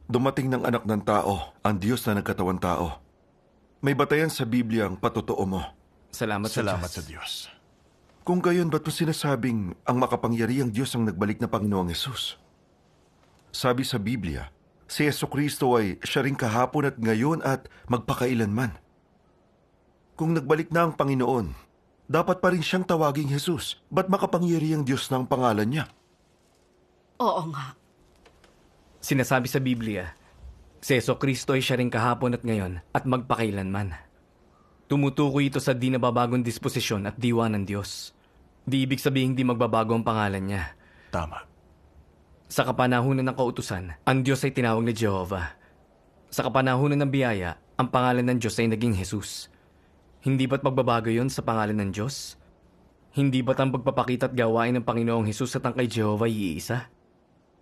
Dumating ng anak ng tao, ang Diyos na nagkatawang tao. May batayan sa Biblia ang patotoo mo. Salamat Salamat sa Diyos. Kung gayon, ba't mo sinasabing ang makapangyarihang Diyos ang nagbalik na Panginoong Hesus? Sabi sa Biblia, si Jesucristo ay siya rin kahapon at ngayon at magpakailanman. Kung nagbalik na ang Panginoon, dapat pa rin siyang tawaging Jesus. Ba't makapangyarihang Diyos na ang pangalan niya? Oo nga. Sinasabi sa Biblia, si Jesucristo ay siya rin kahapon at ngayon at magpakailanman. Tumutukoy ito sa di nababagong disposisyon at diwa ng Diyos. Di ibig sabihin di magbabago ang pangalan niya. Tama. Sa kapanahunan ng kautusan, ang Diyos ay tinawag na Jehovah. Sa kapanahunan ng biyaya, ang pangalan ng Diyos ay naging Jesus. Hindi ba't magbabago yon sa pangalan ng Diyos? Hindi ba't ang pagpapakita at gawain ng Panginoong Jesus at ang kay Jehovah iisa?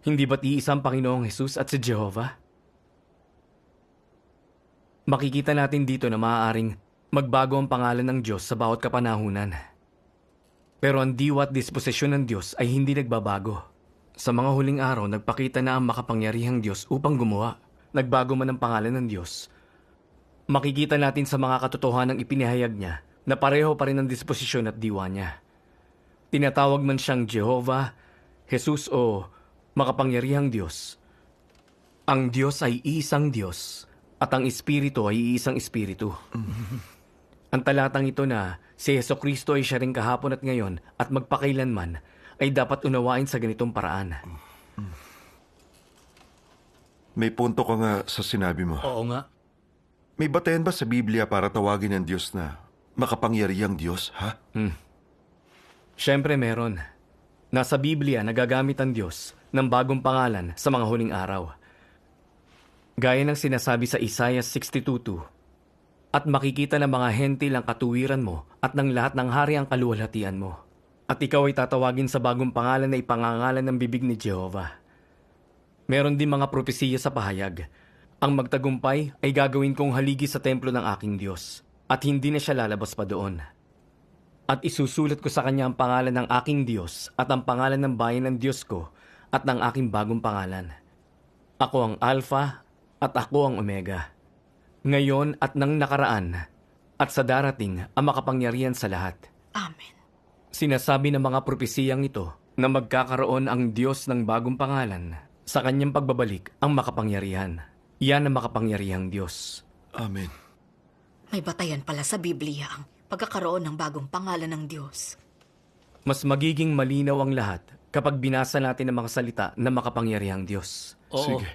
Hindi ba't iisa ang Panginoong Jesus at si Jehovah? Makikita natin dito na maaaring magbago ang pangalan ng Diyos sa bawat kapanahunan. Pero ang diwa at disposisyon ng Diyos ay hindi nagbabago. Sa mga huling araw, nagpakita na ang makapangyarihang Diyos upang gumawa. Nagbago man ang pangalan ng Diyos. Makikita natin sa mga katotohanang ipinahayag niya na pareho pa rin ang disposisyon at diwa niya. Tinatawag man siyang Jehovah, Jesus o makapangyarihang Diyos. Ang Diyos ay isang Diyos at ang Espiritu ay isang Espiritu. Ang talatang ito na si Jesucristo ay siya rin kahapon at ngayon at magpakailanman ay dapat unawain sa ganitong paraan. May punto ka nga sa sinabi mo. Oo nga. May batayan ba sa Biblia para tawagin ng Diyos na makapangyarihang Diyos, ha? Siyempre meron. Nasa Biblia nagagamit ang Diyos ng bagong pangalan sa mga huling araw. Gaya ng sinasabi sa Isaiah 62:2, "At makikita ng mga hentil ang katuwiran mo at ng lahat ng hari ang kaluwalhatian mo. At ikaw ay tatawagin sa bagong pangalan na ipangangalan ng bibig ni Jehovah." Meron din mga propesiya sa pahayag. Ang magtagumpay ay gagawin kong haligi sa templo ng aking Diyos at hindi na siya lalabas pa doon. At isusulat ko sa kanya ang pangalan ng aking Diyos at ang pangalan ng bayan ng Diyos ko at ng aking bagong pangalan. Ako ang Alpha at ako ang Omega. Ngayon at nang nakaraan at sa darating ang makapangyarihan sa lahat. Amen. Sinasabi ng mga propesiyang ito na magkakaroon ang Diyos ng bagong pangalan sa kanyang pagbabalik ang makapangyarihan. Yan ang makapangyarihang Diyos. Amen. May batayan pala sa Biblia ang pagkakaroon ng bagong pangalan ng Diyos. Mas magiging malinaw ang lahat kapag binasa natin ang mga salita ng makapangyarihang Diyos. Oo. Sige.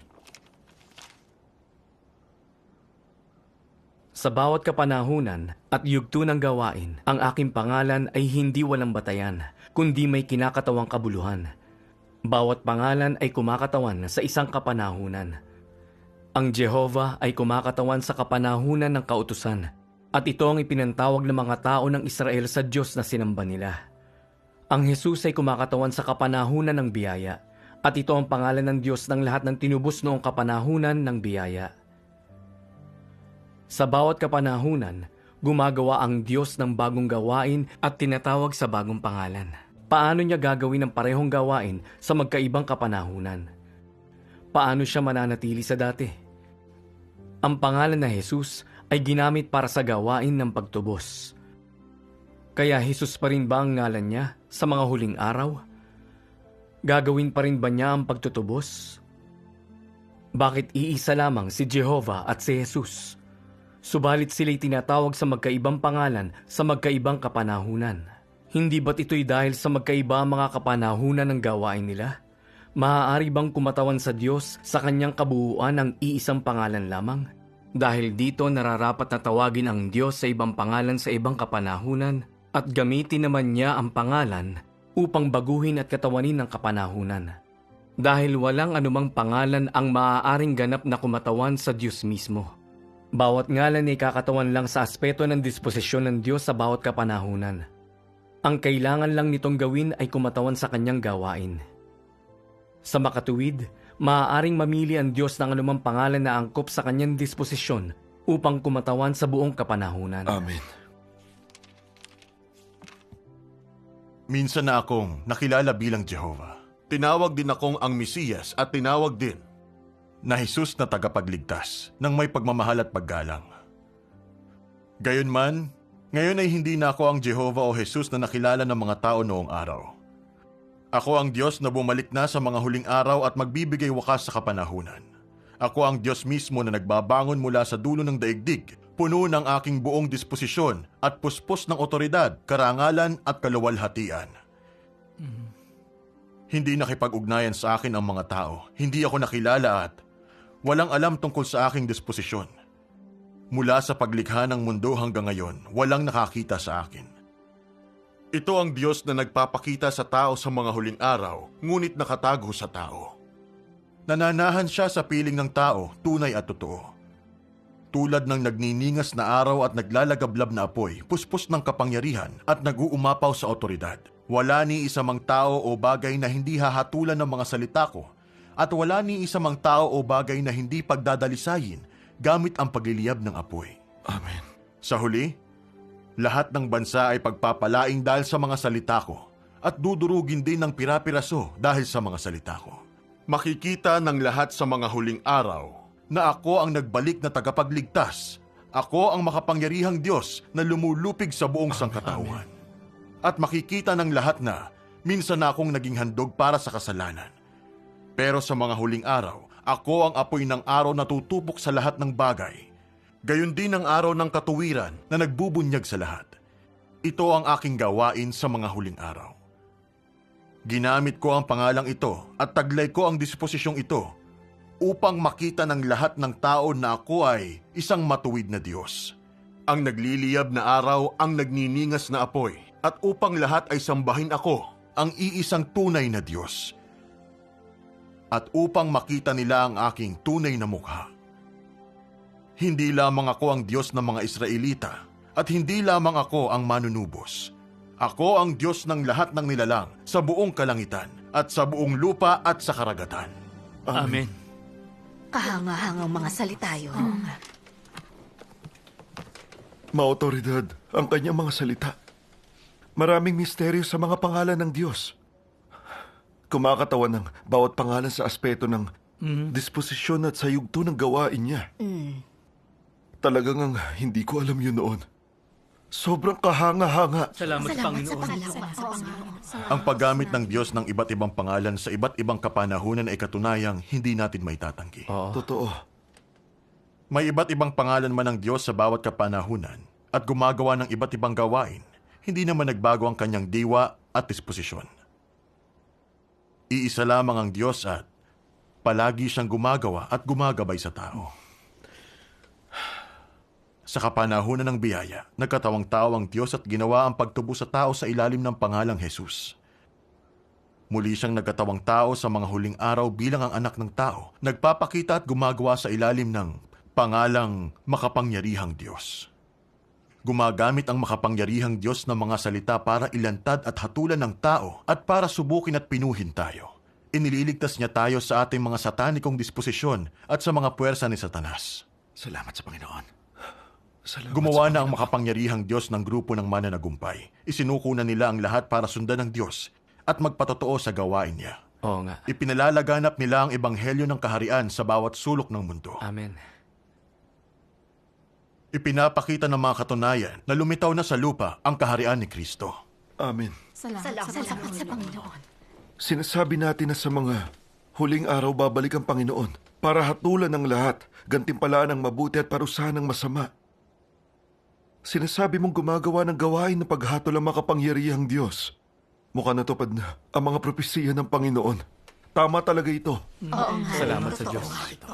Sa bawat kapanahunan at yugto ng gawain, ang aking pangalan ay hindi walang batayan, kundi may kinakatawang kabuluhan. Bawat pangalan ay kumakatawan sa isang kapanahunan. Ang Jehovah ay kumakatawan sa kapanahunan ng kautusan, at ito ang ipinantawag ng mga tao ng Israel sa Diyos na sinamba nila. Ang Jesus ay kumakatawan sa kapanahunan ng biyaya, at ito ang pangalan ng Diyos ng lahat ng tinubos noong kapanahunan ng biyaya. Sa bawat kapanahunan, gumagawa ang Diyos ng bagong gawain at tinatawag sa bagong pangalan. Paano niya gagawin ang parehong gawain sa magkaibang kapanahunan? Paano siya mananatili sa dati? Ang pangalan na Jesus ay ginamit para sa gawain ng pagtubos. Kaya Jesus pa rin ba ang ngalan niya sa mga huling araw? Gagawin pa rin ba niya ang pagtutubos? Bakit iisa lamang si Jehovah at si Jesus? Subalit sila'y tinatawag sa magkaibang pangalan sa magkaibang kapanahunan. Hindi ba't ito'y dahil sa magkaiba ang mga kapanahunan ng gawain nila? Maaari bang kumatawan sa Diyos sa kanyang kabuuan ng iisang pangalan lamang? Dahil dito nararapat na tawagin ang Diyos sa ibang pangalan sa ibang kapanahunan at gamitin naman niya ang pangalan upang baguhin at katawanin ng kapanahunan. Dahil walang anumang pangalan ang maaaring ganap na kumatawan sa Diyos mismo. Bawat ngalan ay kakatawan lang sa aspeto ng disposisyon ng Diyos sa bawat kapanahunan. Ang kailangan lang nitong gawin ay kumatawan sa kanyang gawain. Sa makatuwid, maaaring mamili ang Diyos ng anumang pangalan na angkop sa kanyang disposisyon upang kumatawan sa buong kapanahunan. Amen. Minsan na akong nakilala bilang Jehovah. Tinawag din akong ang Mesiyas at tinawag din na Jesus na tagapagligtas ng may pagmamahal at paggalang. Gayunman, ngayon ay hindi na ako ang Jehovah o Jesus na nakilala ng mga tao noong araw. Ako ang Diyos na bumalik na sa mga huling araw at magbibigay wakas sa kapanahunan. Ako ang Diyos mismo na nagbabangon mula sa dulo ng daigdig, puno ng aking buong disposisyon at puspos ng otoridad, karangalan at kaluwalhatian. Hindi nakipag-ugnayan sa akin ang mga tao. Hindi ako nakilala at walang alam tungkol sa aking disposisyon. Mula sa paglikha ng mundo hanggang ngayon, walang nakakita sa akin. Ito ang Diyos na nagpapakita sa tao sa mga huling araw, ngunit nakatago sa tao. Nananahan siya sa piling ng tao, tunay at totoo. Tulad ng nagniningas na araw at naglalagablab na apoy, puspos ng kapangyarihan at nag-uumapaw sa otoridad. Wala ni isa mang tao o bagay na hindi hahatulan ng mga salita ko, at wala ni isa mang tao o bagay na hindi pagdadalisayin gamit ang pagliliyab ng apoy. Amen. Sa huli, lahat ng bansa ay pagpapalaing dahil sa mga salita ko at dudurugin din ng pirapiraso dahil sa mga salita ko. Makikita ng lahat sa mga huling araw na ako ang nagbalik na tagapagligtas. Ako ang makapangyarihang Diyos na lumulupig sa buong sangkatauhan. At makikita ng lahat na minsan na akong naging handog para sa kasalanan. Pero sa mga huling araw, ako ang apoy ng araw na tutupok sa lahat ng bagay. Gayon din ang araw ng katuwiran na nagbubunyag sa lahat. Ito ang aking gawain sa mga huling araw. Ginamit ko ang pangalang ito at taglay ko ang disposisyong ito upang makita ng lahat ng tao na ako ay isang matuwid na Diyos. Ang nagliliyab na araw ang nagniningas na apoy at upang lahat ay sambahin ako, ang iisang tunay na Diyos. At upang makita nila ang aking tunay na mukha. Hindi lamang ako ang Diyos ng mga Israelita at hindi lamang ako ang manunubos. Ako ang Diyos ng lahat ng nilalang sa buong kalangitan at sa buong lupa at sa karagatan. Amen. Kahanga-hangang mga salita yun. Maotoridad ang kanyang mga salita. Maraming misteryo sa mga pangalan ng Diyos. Kumakatawan ng bawat pangalan sa aspeto ng disposisyon at sa yugto ng gawain niya. Talagang hindi ko alam yun noon. Sobrang kahanga-hanga. Salamat, Panginoon. Ang paggamit ng Diyos ng iba't ibang pangalan sa iba't ibang kapanahunan ay katunayang hindi natin maitatanggi. Oo. Totoo. May iba't ibang pangalan man ng Diyos sa bawat kapanahunan at gumagawa ng iba't ibang gawain, hindi naman nagbago ang kanyang diwa at disposisyon. Iisa lamang ang Diyos at palagi siyang gumagawa at gumagabay sa tao. Sa kapanahunan ng biyaya, nagkatawang tao ang Diyos at ginawa ang pagtubo sa tao sa ilalim ng pangalang Jesus. Muli siyang nagkatawang tao sa mga huling araw bilang ang anak ng tao, nagpapakita at gumagawa sa ilalim ng pangalang makapangyarihang Diyos. Gumagamit ang makapangyarihang Diyos ng mga salita para ilantad at hatulan ng tao at para subukin at pinuhin tayo. Inililigtas niya tayo sa ating mga satanikong disposisyon at sa mga puwersa ni Satanas. Salamat sa Panginoon. Salamat Gumawa sa na ang Panginoon. makapangyarihang Diyos ng grupo ng mananagumpay. Isinuko na nila ang lahat para sundan ng Diyos at magpatotoo sa gawain niya. Oo nga. Ipinalalaganap nila ang ebanghelyo ng kaharian sa bawat sulok ng mundo. Amen. Ipinapakita ng mga katunayan na lumitaw na sa lupa ang kaharian ni Kristo. Amen. Salamat sa Panginoon. Sinasabi natin na sa mga huling araw babalik ang Panginoon para hatulan ng lahat, gantimpalaan ang mabuti at parusahan ng masama. Sinasabi mong gumagawa ng gawain na paghatol ang makapangyarihang Diyos. Mukhang natupad na ang mga propesiya ng Panginoon. Tama talaga ito. Oo nga. Salamat sa Totoo Diyos. nga ito.